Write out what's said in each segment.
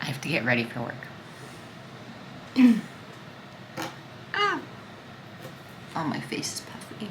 I have to get ready for work. Ah. Oh, my face is puffy.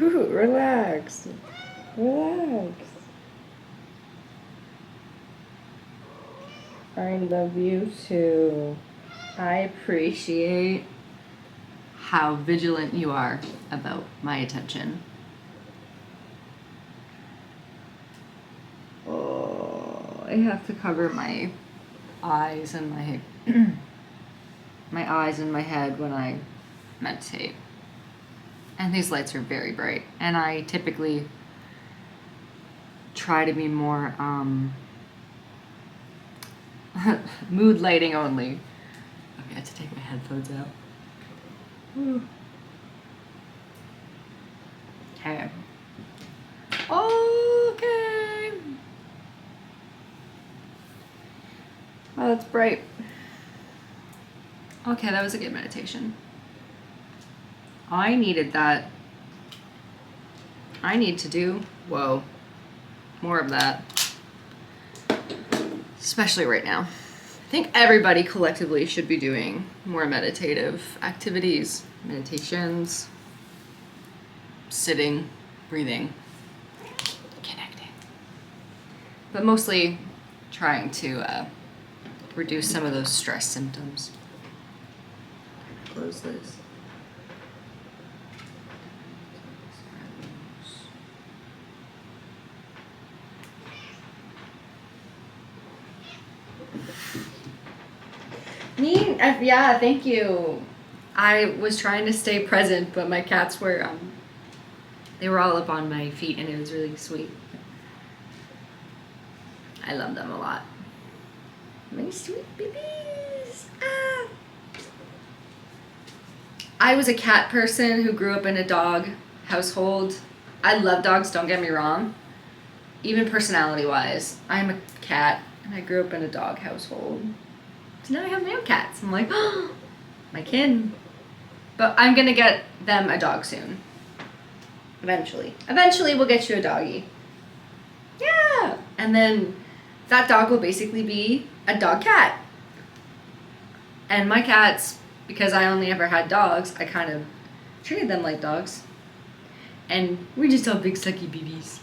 Ooh, relax. Relax. I love you too. I appreciate how vigilant you are about my attention. Oh, I have to cover my eyes and my my eyes and my head when I meditate. And these lights are very bright. And I typically try to be more mood lighting only. Okay, I have to take my headphones out. Okay. Okay. Oh, that's bright. Okay, that was a good meditation. I needed that. I need to do, whoa, more of that. Especially right now. I think everybody collectively should be doing more meditative activities, meditations, sitting, breathing, connecting. But mostly trying to reduce some of those stress symptoms. Close this. Yeah, thank you. I was trying to stay present, but my cats were, they were all up on my feet and it was really sweet. I love them a lot. My sweet babies. Ah. I was a cat person who grew up in a dog household. I love dogs, don't get me wrong. Even personality-wise, I'm a cat and I grew up in a dog household. So now I have my own cats. I'm like, oh, my kin. But I'm gonna get them a dog soon. Eventually we'll get you a doggy. Yeah. And then that dog will basically be a dog cat. And my cats, because I only ever had dogs, I kind of treated them like dogs. And we just have big sucky babies.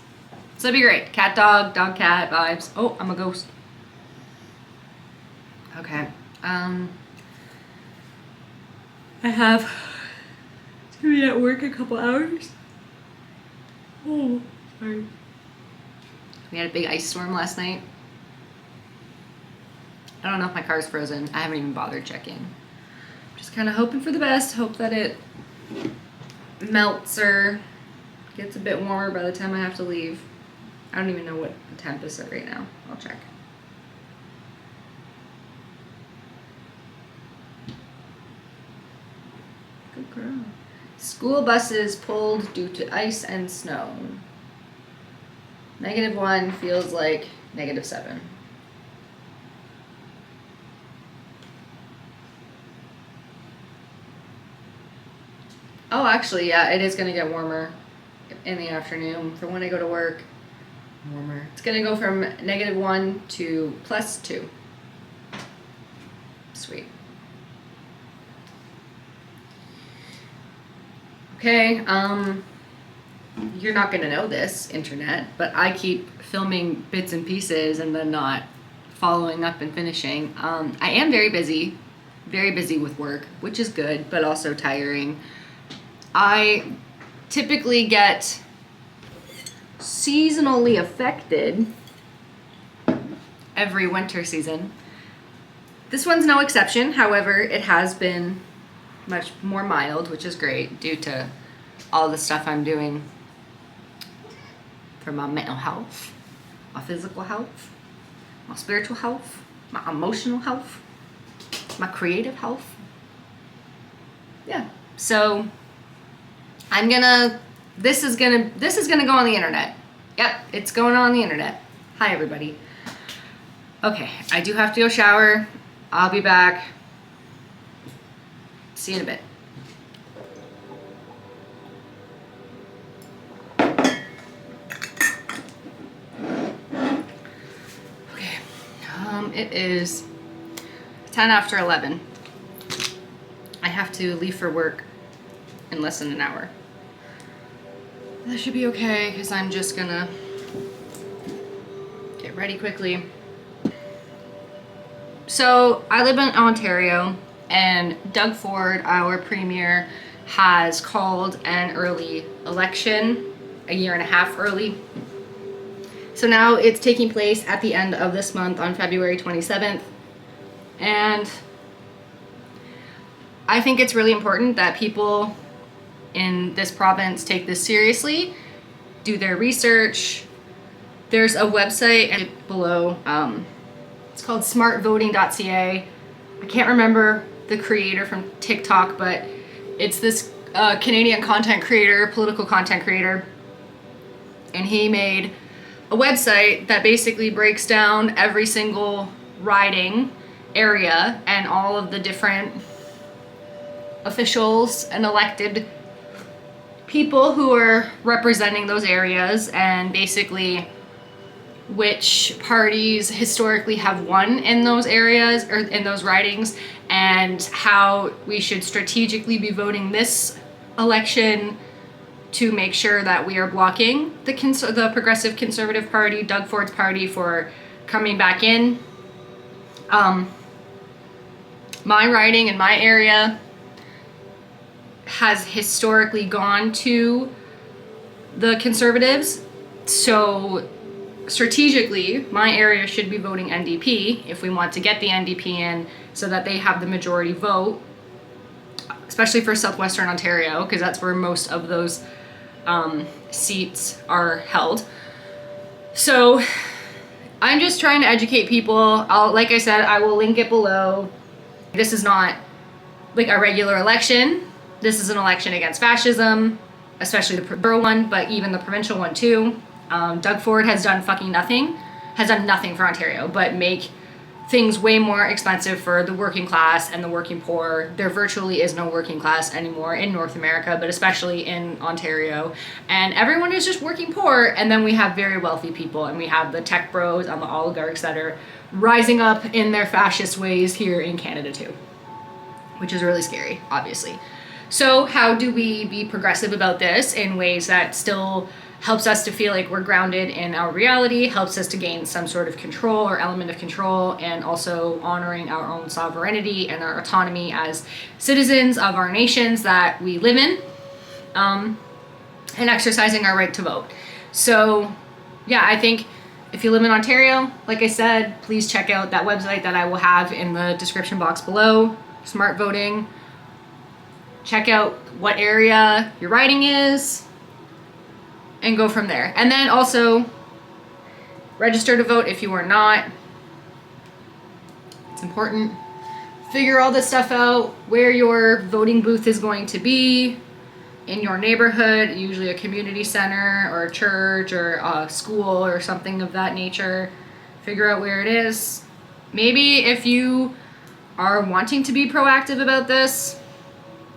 So it'd be great. Cat, dog cat vibes. Oh, I'm a ghost. Okay. I have to be at work a couple hours. Oh, sorry. We had a big ice storm last night. I don't know if my car's frozen. I haven't even bothered checking. Just kind of hoping for the best. Hope that it melts or gets a bit warmer by the time I have to leave. I don't even know what the temp is at right now. I'll check. Good girl. School buses pulled due to ice and snow. -1 feels like -7. Oh, actually, yeah, it is going to get warmer in the afternoon for when I go to work. Warmer. It's going to go from -1 to +2. Sweet. Okay, you're not going to know this, internet, but I keep filming bits and pieces and then not following up and finishing. I am very busy with work, which is good, but also tiring. I typically get seasonally affected every winter season. This one's no exception. However, it has been much more mild, which is great due to all the stuff I'm doing for my mental health, my physical health, my spiritual health, my emotional health, my creative health. Yeah. So this is gonna go on the internet. Yep, it's going on the internet. Hi everybody. Okay, I do have to go shower. I'll be back. See you in a bit. Okay, it is 10 after 11. I have to leave for work in less than an hour. That should be okay, because I'm just gonna get ready quickly. So I live in Ontario, and Doug Ford, our premier, has called an early election, a year and a half early. So now it's taking place at the end of this month on February 27th. And I think it's really important that people in this province take this seriously, do their research. There's a website below, it's called smartvoting.ca. I can't remember the creator from TikTok, but it's this Canadian content creator, political content creator, and he made a website that basically breaks down every single riding area and all of the different officials and elected people who are representing those areas, and basically which parties historically have won in those areas or in those ridings, and how we should strategically be voting this election to make sure that we are blocking the Progressive Conservative Party, Doug Ford's party, for coming back in. My riding in my area has historically gone to the Conservatives, so strategically my area should be voting NDP if we want to get the NDP in so that they have the majority vote, especially for southwestern Ontario, because that's where most of those seats are held. So I'm just trying to educate people. Like I said, I will link it below. This is not like a regular election. This is an election against fascism, especially the borough one, but even the provincial one too. Doug Ford has done nothing for Ontario but make things way more expensive for the working class and the working poor. There virtually is no working class anymore in North America, but especially in Ontario. And everyone is just working poor. And then we have very wealthy people, and we have the tech bros and the oligarchs that are rising up in their fascist ways here in Canada too, which is really scary, obviously. So how do we be progressive about this in ways that still helps us to feel like we're grounded in our reality, helps us to gain some sort of control or element of control, and also honoring our own sovereignty and our autonomy as citizens of our nations that we live in, and exercising our right to vote. So yeah, I think if you live in Ontario, like I said, please check out that website that I will have in the description box below, Smart Voting. Check out what area your riding is, and go from there. And then also register to vote if you are not. It's important. Figure all this stuff out, where your voting booth is going to be in your neighborhood, usually a community center or a church or a school or something of that nature. Figure out where it is. Maybe if you are wanting to be proactive about this,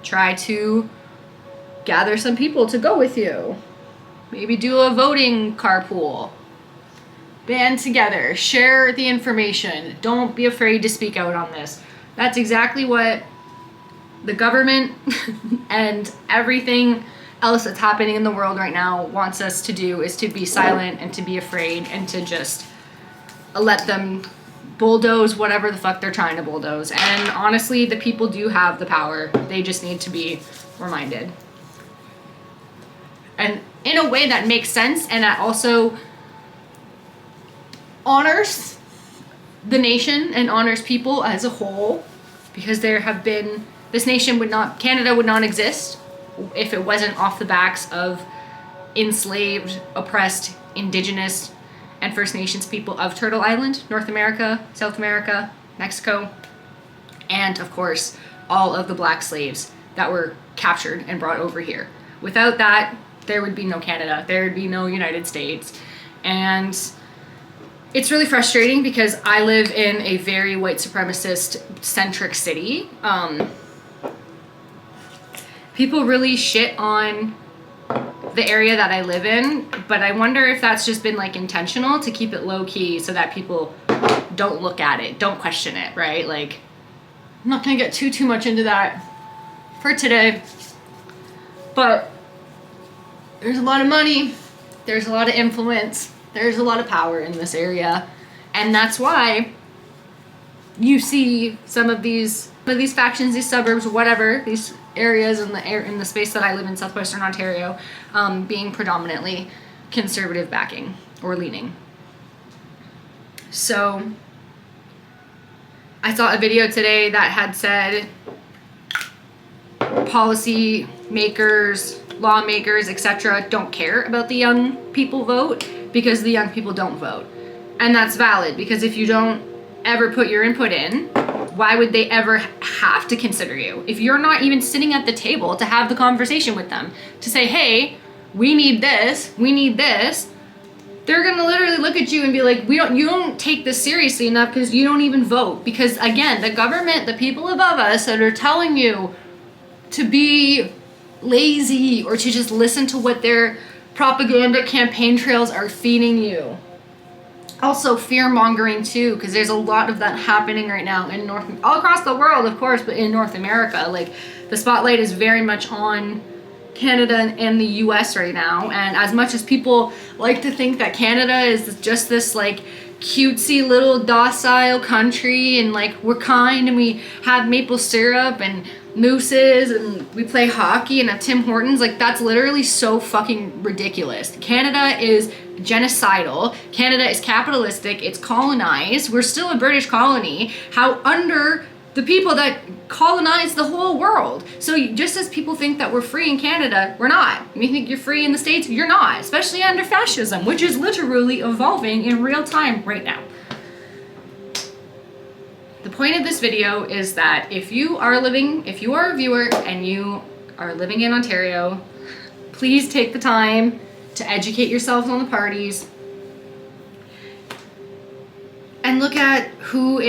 try to gather some people to go with you. Maybe do a voting carpool. Band together. Share the information. Don't be afraid to speak out on this. That's exactly what the government and everything else that's happening in the world right now wants us to do, is to be silent and to be afraid and to just let them bulldoze whatever the fuck they're trying to bulldoze. And honestly, the people do have the power. They just need to be reminded. And in a way that makes sense, and that also honors the nation and honors people as a whole, because there have been, Canada would not exist if it wasn't off the backs of enslaved, oppressed, Indigenous, and First Nations people of Turtle Island, North America, South America, Mexico, and of course, all of the black slaves that were captured and brought over here. Without that, there would be no Canada, there would be no United States. And it's really frustrating because I live in a very white supremacist centric city. People really shit on the area that I live in, but I wonder if that's just been like intentional to keep it low key so that people don't look at it, don't question it, right? Like, I'm not gonna get too much into that for today, but there's a lot of money, there's a lot of influence, there's a lot of power in this area, and that's why you see some of these factions, these suburbs, whatever, these areas in the space that I live in, southwestern Ontario, being predominantly conservative backing or leaning. So I saw a video today that had said policy makers, lawmakers, etc. don't care about the young people vote because the young people don't vote. And that's valid, because if you don't ever put your input in, why would they ever have to consider you? If you're not even sitting at the table to have the conversation with them, to say, hey, we need this, they're gonna literally look at you and be like, you don't take this seriously enough because you don't even vote. Because again, the government, the people above us that are telling you to be lazy or to just listen to what their propaganda campaign trails are feeding you. Also fear mongering too, because there's a lot of that happening right now in all across the world, of course, but in North America, like the spotlight is very much on Canada and the US right now. And as much as people like to think that Canada is just this like cutesy little docile country and like we're kind and we have maple syrup and mooses and we play hockey and have Tim Hortons, like that's literally so fucking ridiculous. Canada is genocidal. Canada is capitalistic. It's colonized. We're still a British colony. How under the people that colonized the whole world. So just as people think that we're free in Canada, we're not. You think you're free in the States, you're not. Especially under fascism, which is literally evolving in real time right now. The point of this video is that if you are a viewer and you are living in Ontario, please take the time to educate yourselves on the parties and and look at who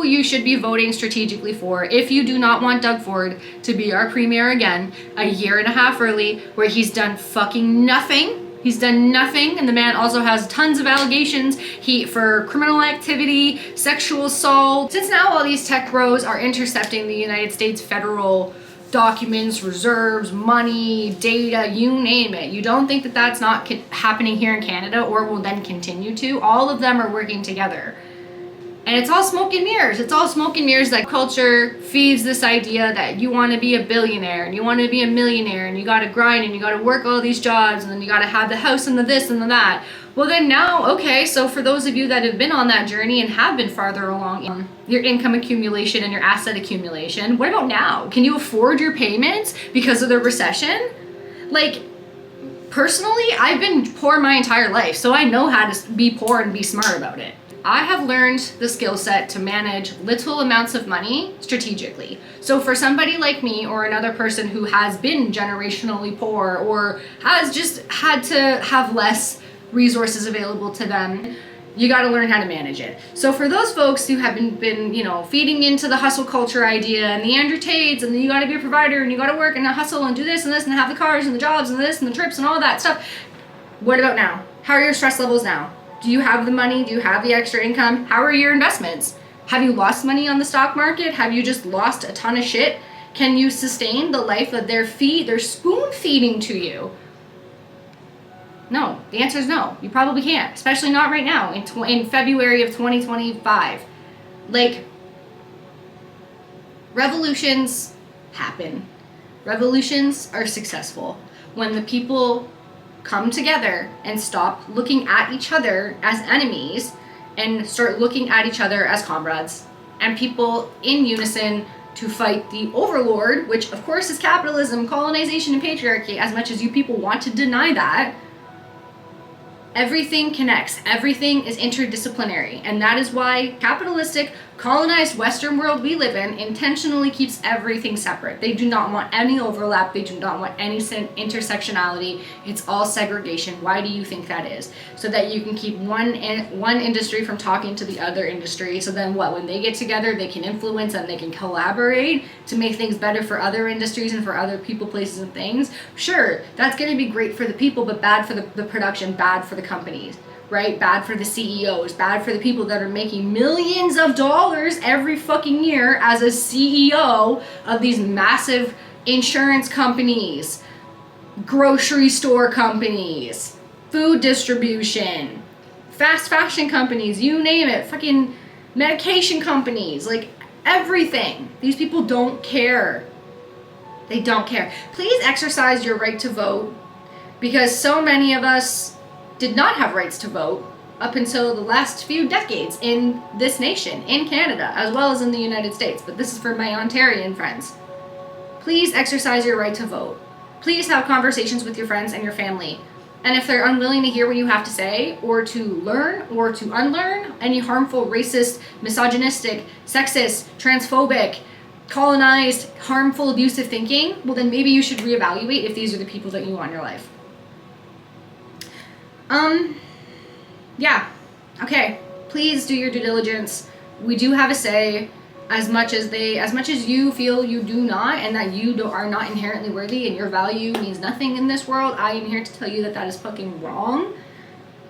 you should be voting strategically for if you do not want Doug Ford to be our premier again a year and a half early, where he's done fucking nothing. He's done nothing, and the man also has tons of allegations for criminal activity, sexual assault. Since now all these tech bros are intercepting the United States federal documents, reserves, money, data, you name it. You don't think that that's not happening here in Canada or will then continue to? All of them are working together. And it's all smoke and mirrors. It's all smoke and mirrors. That culture feeds this idea that you want to be a billionaire and you want to be a millionaire and you got to grind and you got to work all these jobs and then you got to have the house and the this and the that. Well then now, okay, so for those of you that have been on that journey and have been farther along in your income accumulation and your asset accumulation, what about now? Can you afford your payments because of the recession? Like, personally, I've been poor my entire life, so I know how to be poor and be smart about it. I have learned the skill set to manage little amounts of money strategically. So for somebody like me or another person who has been generationally poor or has just had to have less resources available to them, you got to learn how to manage it. So for those folks who have been, you know, feeding into the hustle culture idea and the Andrew Tates and you got to be a provider and you got to work and hustle and do this and this and have the cars and the jobs and this and the trips and all that stuff. What about now? How are your stress levels now? Do you have the money? Do you have the extra income? How are your investments? Have you lost money on the stock market? Have you just lost a ton of shit? Can you sustain the life that they're spoon feeding to you? No, the answer is no. You probably can't, especially not right now in February of 2025. Like, revolutions happen. Revolutions are successful when the people come together and stop looking at each other as enemies and start looking at each other as comrades and people in unison to fight the overlord, which of course is capitalism, colonization, and patriarchy. As much as you people want to deny that, everything connects. Everything is interdisciplinary. And that is why capitalistic, colonized Western world we live in intentionally keeps everything separate. They do not want any overlap. They do not want any intersectionality. It's all segregation. Why do you think that is? So that you can keep one industry from talking to the other industry. So then what? When they get together, they can influence and they can collaborate to make things better for other industries and for other people, places, and things. Sure, that's going to be great for the people, but bad for the production, bad for the companies, right? Bad for the CEOs, bad for the people that are making millions of dollars every fucking year as a CEO of these massive insurance companies, grocery store companies, food distribution, fast fashion companies, you name it, fucking medication companies, like everything. These people don't care. They don't care. Please exercise your right to vote, because so many of us did not have rights to vote up until the last few decades in this nation, in Canada, as well as in the United States. But this is for my Ontarian friends. Please exercise your right to vote. Please have conversations with your friends and your family. And if they're unwilling to hear what you have to say, or to learn, or to unlearn any harmful, racist, misogynistic, sexist, transphobic, colonized, harmful, abusive thinking, well then maybe you should reevaluate if these are the people that you want in your life. Yeah, okay, please do your due diligence. We do have a say, as much as you feel you do not, and that you are not inherently worthy and your value means nothing in this world. I am here to tell you that that is fucking wrong.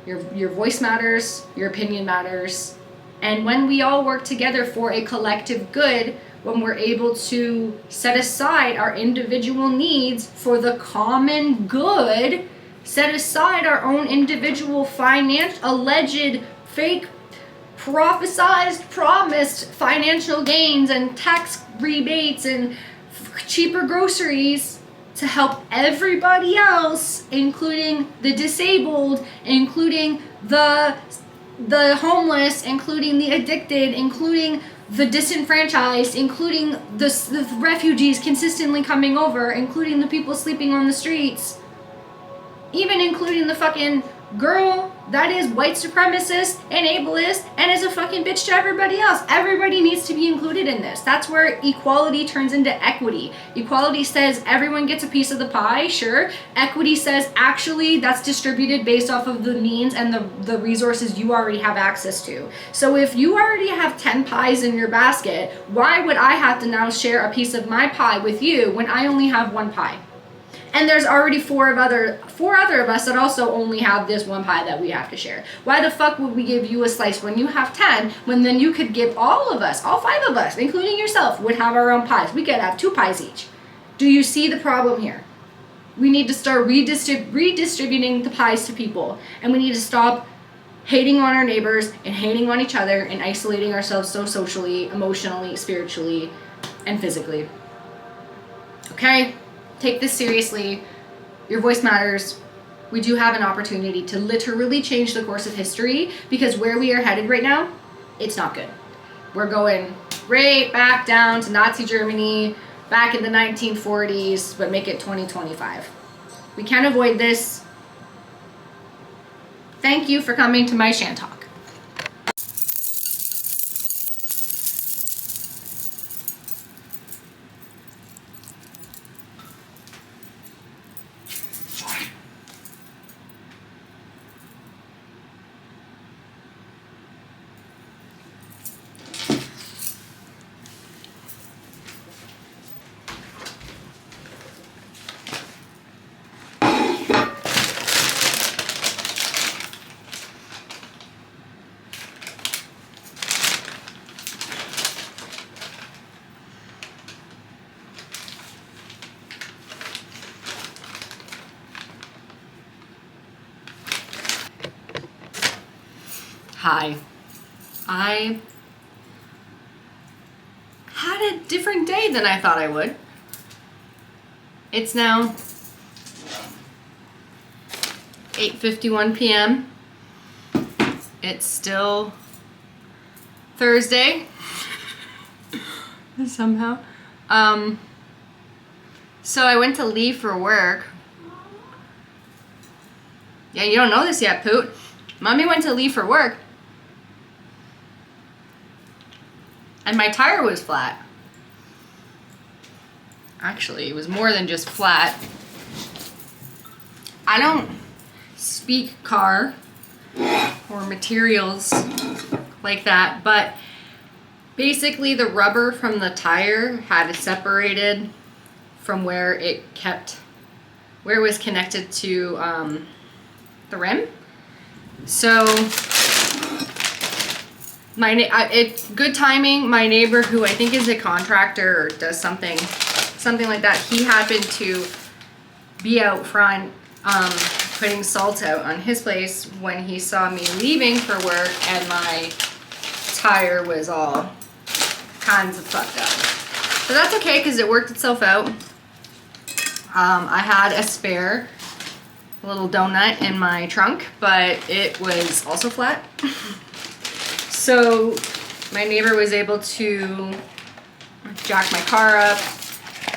Your voice matters, your opinion matters, and when we all work together for a collective good, when we're able to set aside our individual needs for the common good, set aside our own individual alleged, fake, promised financial gains and tax rebates and cheaper groceries to help everybody else, including the disabled, including the homeless, including the addicted, including the disenfranchised, including the refugees consistently coming over, including the people sleeping on the streets, even including the fucking girl that is white supremacist and ableist and is a fucking bitch to everybody else. Everybody needs to be included in this. That's where equality turns into equity. Equality says everyone gets a piece of the pie, sure. Equity says actually that's distributed based off of the means and the resources you already have access to. So if you already have 10 pies in your basket, why would I have to now share a piece of my pie with you when I only have one pie? And there's already four other of us that also only have this one pie that we have to share. Why the fuck would we give you a slice when you have 10, when then you could give all of us, all 5 of us, including yourself, would have our own pies. We could have 2 pies each. Do you see the problem here? We need to start redistributing the pies to people. And we need to stop hating on our neighbors and hating on each other and isolating ourselves so socially, emotionally, spiritually, and physically. Okay? Take this seriously. Your voice matters. We do have an opportunity to literally change the course of history, because where we are headed right now, it's not good. We're going right back down to Nazi Germany, back in the 1940s, but make it 2025. We can't avoid this. Thank you for coming to my Shan Talk. Hi. I had a different day than I thought I would. It's now 8:51 p.m. It's still Thursday somehow. So I went to leave for work. Yeah, you don't know this yet, Poot. Mommy went to leave for work. And my tire was flat. Actually, it was more than just flat. I don't speak car or materials like that, but basically the rubber from the tire had separated from where it was connected to the rim. So good timing. My neighbor, who I think is a contractor or does something like that, he happened to be out front putting salt out on his place when he saw me leaving for work, and my tire was all kinds of fucked up. So that's okay, because it worked itself out. I had a spare little donut in my trunk, but it was also flat. So my neighbor was able to jack my car up,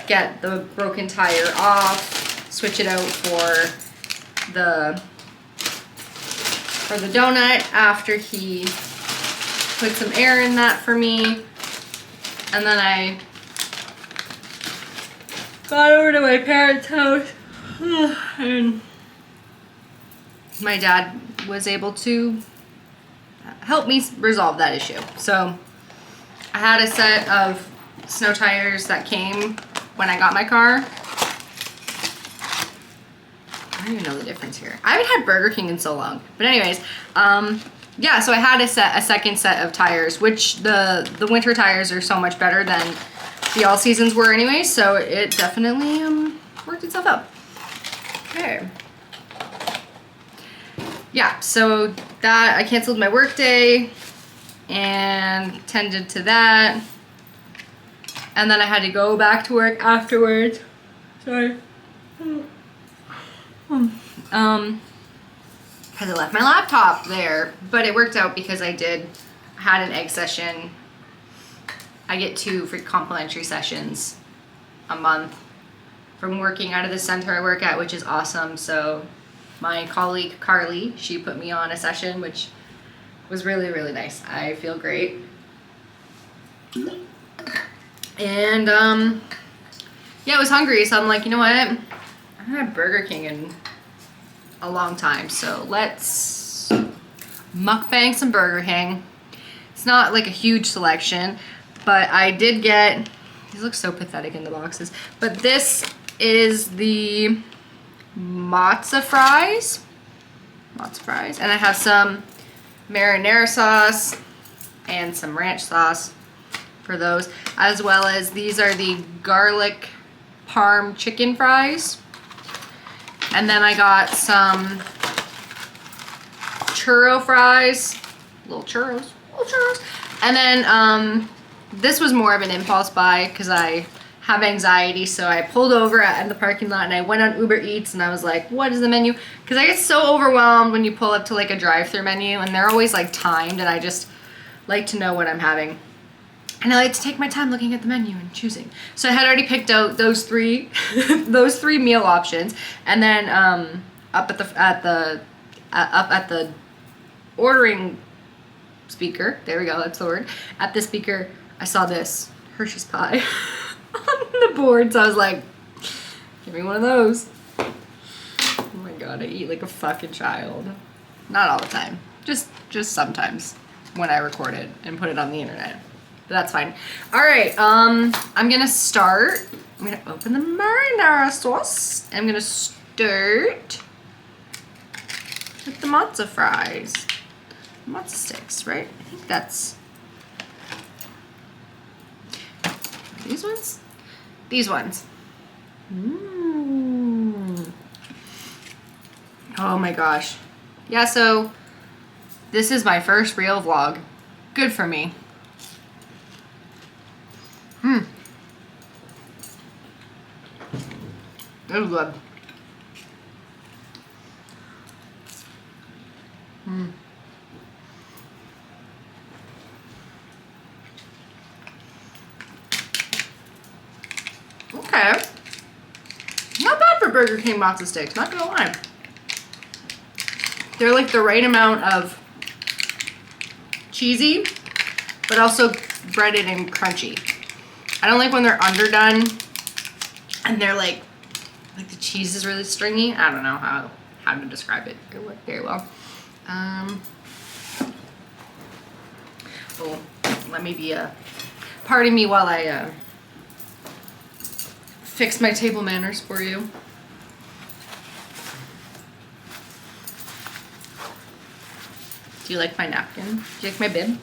get the broken tire off, switch it out for the donut after he put some air in that for me. And then I got over to my parents' house and my dad was able to help me resolve that issue. So I had a set of snow tires that came when I got my car. I don't even know the difference here. I haven't had Burger King in so long. But anyways, yeah, so I had a second set of tires, which the winter tires are so much better than the all seasons were anyway, so it definitely worked itself out. Okay. Yeah, so that, I canceled my work day and tended to that. And then I had to go back to work afterwards. Sorry. Because I left my laptop there, but it worked out because I had an egg session. I get 2 free complimentary sessions a month from working out of the center I work at, which is awesome. So my colleague Carly, she put me on a session, which was really, really nice. I feel great. And yeah, I was hungry, so I'm like, you know what? I haven't had Burger King in a long time, so let's mukbang some Burger King. It's not like a huge selection, but I did get, these look so pathetic in the boxes, but this is the matzo fries, and I have some marinara sauce and some ranch sauce for those, as well as these are the garlic parm chicken fries. And then I got some churro fries, little churros. And then this was more of an impulse buy because I have anxiety, so I pulled over in the parking lot and I went on Uber Eats and I was like, what is the menu? Because I get so overwhelmed when you pull up to like a drive-thru menu and they're always like timed, and I just like to know what I'm having. And I like to take my time looking at the menu and choosing. So I had already picked out those three those three meal options, and then up at the ordering speaker, there we go, that's the word, at the speaker, I saw this Hershey's pie on the board, so I was like, give me one of those. Oh my god, I eat like a fucking child. Not all the time, just sometimes when I record it and put it on the internet. But that's fine. All right, I'm gonna start. I'm gonna open the marinara sauce. I'm gonna start with the matzo fries. Matzo sticks, right? I think that's these ones. These ones. Oh my gosh. Yeah, so this is my first real vlog. Good for me. It was good. Okay. Not bad for Burger King matzo sticks, not gonna lie. They're like the right amount of cheesy, but also breaded and crunchy. I don't like when they're underdone and they're like the cheese is really stringy. I don't know how to describe it very well. Oh, let me be pardon me while I fix my table manners for you. Do you like my napkin? Do you like my bib?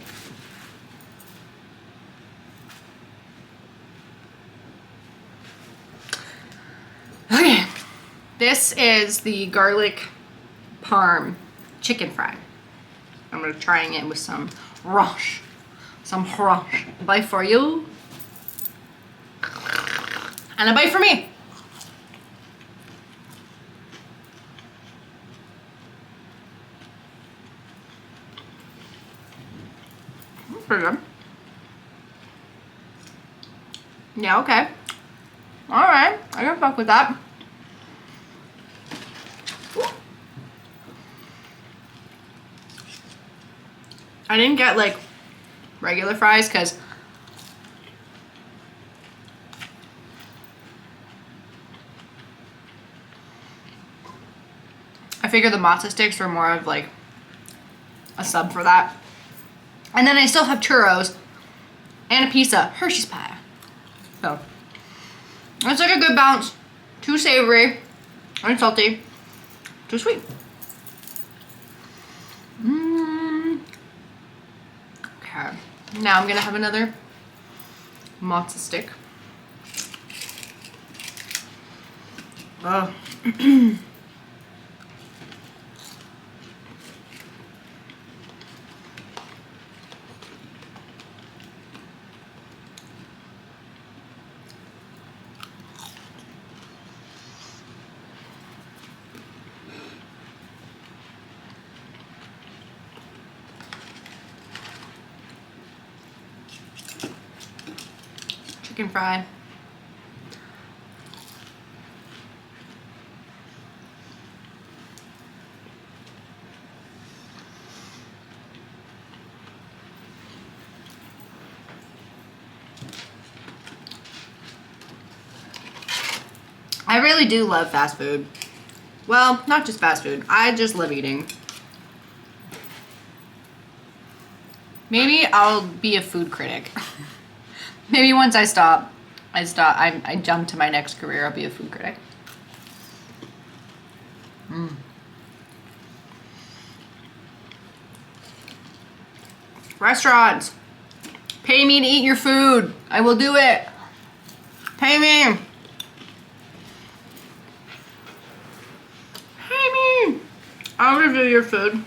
Okay, this is the garlic parm chicken fry. I'm gonna trying it with some ranch. A bite for you. And a bite for me. That's pretty good. Yeah, okay. Alright, I can fuck with that. I didn't get like regular fries because I figured the matzo sticks were more of like a sub for that. And then I still have churros and a piece of Hershey's pie. So it's like a good balance. Too savory and salty. Too sweet. Okay. Now I'm gonna have another matzo stick. Oh. Chicken fry. I really do love fast food. Well, not just fast food. I just love eating. Maybe I'll be a food critic. Maybe once I jump to my next career, I'll be a food critic. Restaurants, pay me to eat your food. I will do it. Pay me. Pay me. I'll review your food.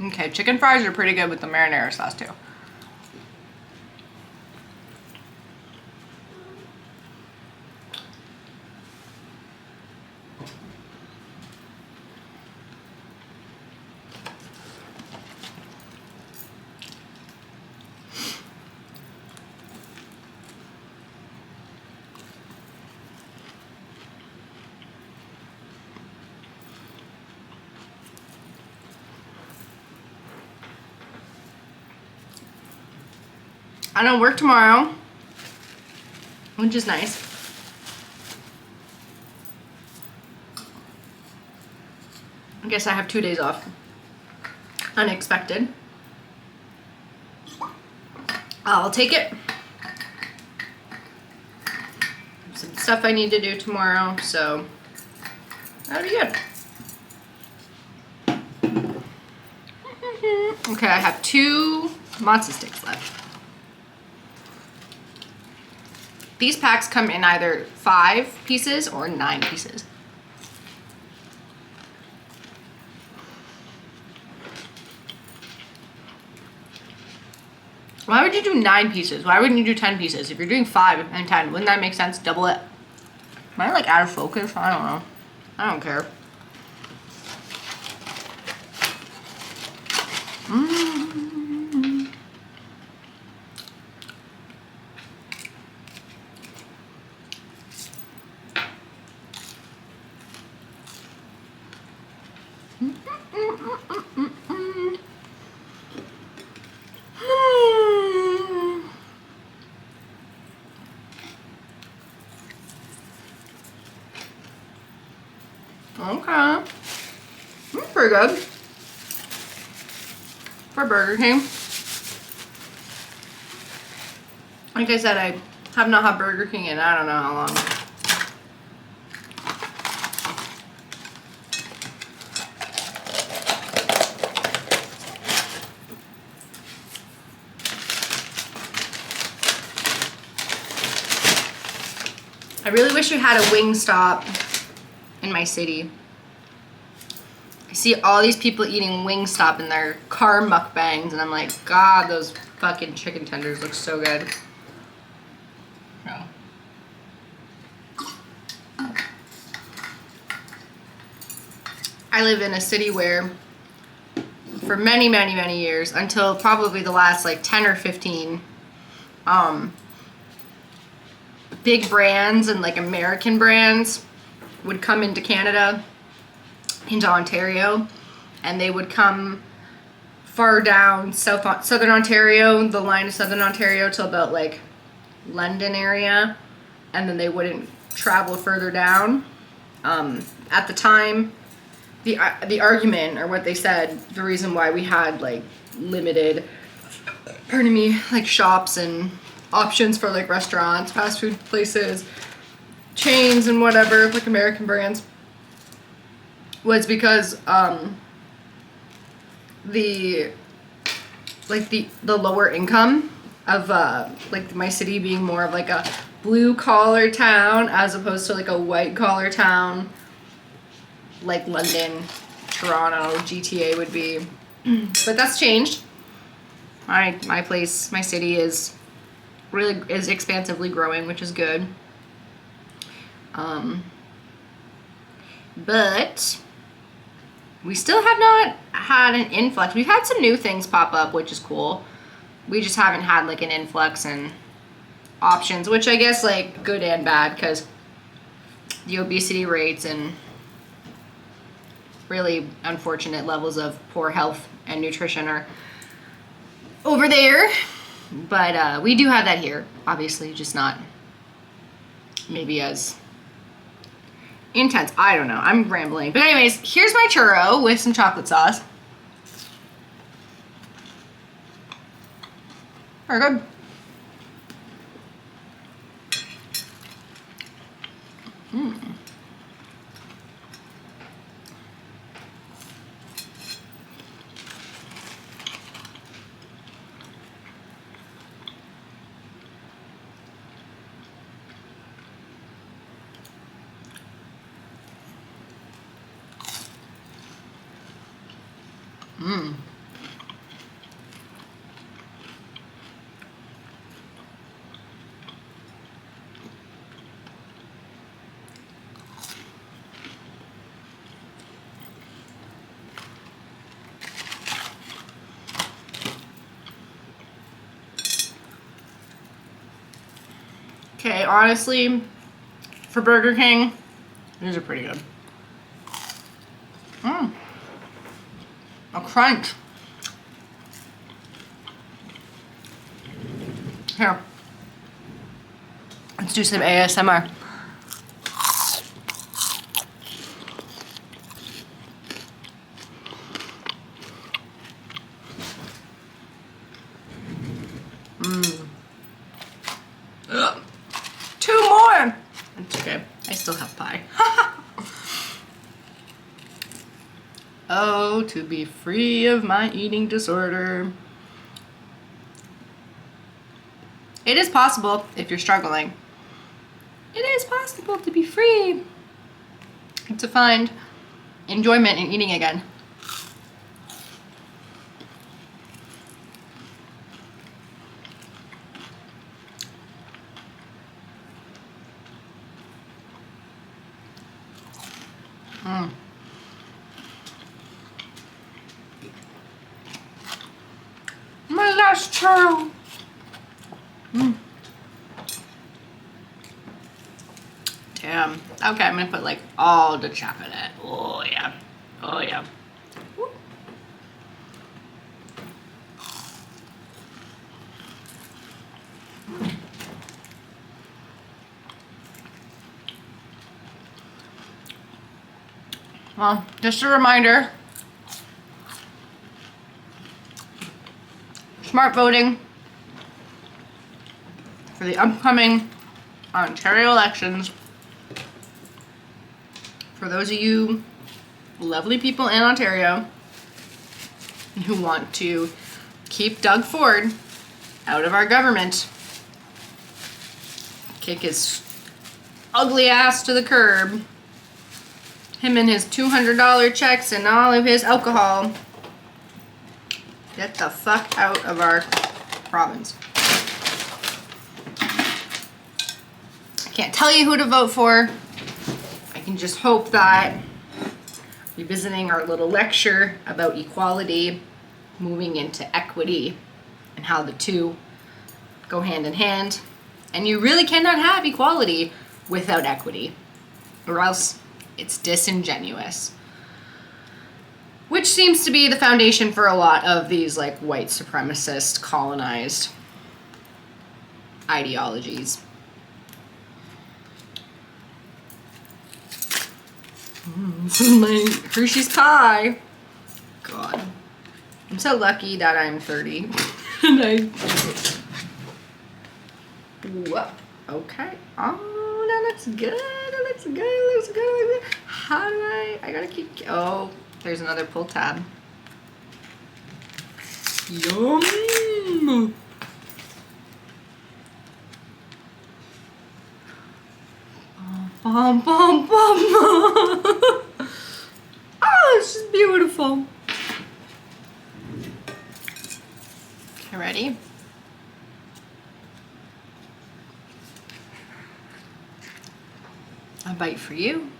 Okay, chicken fries are pretty good with the marinara sauce too. I don't work tomorrow, which is nice. I guess I have 2 days off. Unexpected. I'll take it. Some stuff I need to do tomorrow, so that'll be good. Okay, I have 2 matzo sticks left. These packs come in either 5 pieces or 9 pieces. Why would you do 9 pieces? Why wouldn't you do 10 pieces? If you're doing 5 and 10, wouldn't that make sense? Double it. Am I like out of focus? I don't know. I don't care. Okay. Pretty good. For Burger King. Like I said, I have not had Burger King in I don't know how long. I really wish we had a Wingstop in my city. I see all these people eating Wingstop in their car mukbangs, and I'm like, God, those fucking chicken tenders look so good. Yeah. I live in a city where for many, many, many years, until probably the last like 10 or 15, big brands and like American brands would come into Canada, into Ontario, and they would come far down southern Ontario, the line of southern Ontario, to about like London area, and then they wouldn't travel further down. At the time, the argument, or what they said, the reason why we had like limited, pardon me, like shops and options for like restaurants, fast food places, chains and whatever, like American brands, was because the lower income of like my city being more of like a blue collar town as opposed to like a white collar town like London, Toronto, GTA would be. But that's changed. My place, my city is expansively growing, which is good. But we still have not had an influx. We've had some new things pop up, which is cool. We just haven't had like an influx in options, which I guess like good and bad, because the obesity rates and really unfortunate levels of poor health and nutrition are over there. But we do have that here, obviously, just not maybe as intense. I don't know. I'm rambling. But anyways, here's my churro with some chocolate sauce. Very good. Okay, honestly, for Burger King, these are pretty good. A crunch. Here. Let's do some ASMR. Two more! It's okay. I still have pie. Oh, to be free of my eating disorder. It is possible if you're struggling. It is possible to be free. To find enjoyment in eating again. My last churro. Damn. Okay, I'm gonna put like all the chocolate. Oh yeah. Oh yeah. Woo. Well, just a reminder. Smart voting for the upcoming Ontario elections. For those of you lovely people in Ontario who want to keep Doug Ford out of our government, kick his ugly ass to the curb, him and his $200 checks and all of his alcohol, get the fuck out of our province. I can't tell you who to vote for. I can just hope that revisiting our little lecture about equality, moving into equity, and how the two go hand in hand. And you really cannot have equality without equity, or else it's disingenuous. Which seems to be the foundation for a lot of these like white supremacist, colonized ideologies. This is my Hershey's pie. God. I'm so lucky that I'm 30. And I... Whoa. Okay. Oh, that looks good. That looks good. That looks good. How do I gotta keep... Oh, there's another pull tab. Yum! Bum, bum, bum. Oh, it's just beautiful. Okay, ready? A bite for you.